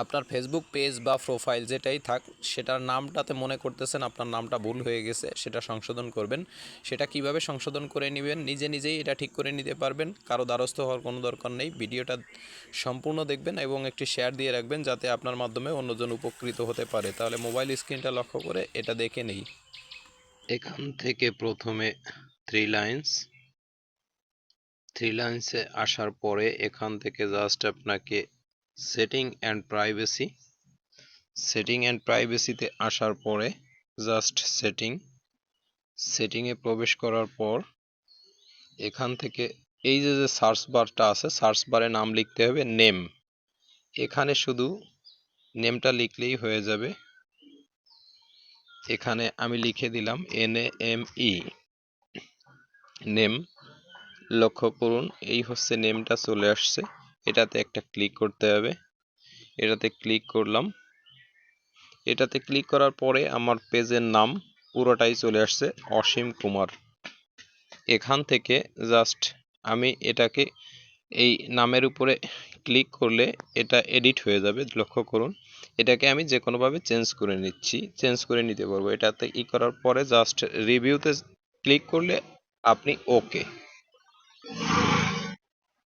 আপনার Facebook page বা profile যেটাই থাক সেটার নামটাতে মনে করতেছেন আপনার নামটা ভুল হয়ে গেছে, সেটা সংশোধন করবেন। সেটা কিভাবে সংশোধন করে নেবেন, নিজে নিজেই এটা ঠিক করে নিতে পারবেন, কারো দ্বারস্থ হওয়ার কোনো দরকার নেই। ভিডিওটা সম্পূর্ণ দেখবেন এবং একটি শেয়ার দিয়ে রাখবেন যাতে আপনার মাধ্যমে অন্যজন উপকৃত হতে পারে। তাহলে মোবাইল স্ক্রিনটা লক্ষ্য করে এটা দেখে নেই। এখান থেকে প্রথমে থ্রি লাইন্সে আসার পরে এখান থেকে জাস্ট আপনাকে সেটিং অ্যান্ড প্রাইভেসিতে আসার পরে জাস্ট সেটিংয়ে প্রবেশ করার পর এখান থেকে এই যে সার্চ বারটা আছে, সার্চ বারে নাম লিখতে হবে নেম। এখানে শুধু নেমটা লিখলেই হয়ে যাবে। এখানে আমি লিখে দিলাম NAME নেম। লক্ষ্য করুন এই হচ্ছে নেমটা চলে আসছে। এটাতে একটা ক্লিক করতে হবে। এটাতে ক্লিক করলাম। এটাতে ক্লিক করার পরে আমার পেজের নাম পুরোটাই চলে আসছে অসীম কুমার। এখান থেকে জাস্ট আমি এটাকে এই নামের উপরে ক্লিক করলে এটা এডিট হয়ে যাবে। লক্ষ্য করুন এটাকে আমি যে কোনোভাবে চেঞ্জ করে নিতে পারবো। এটাতে করার পরে জাস্ট রিভিউতে ক্লিক করলে আপনি ওকে।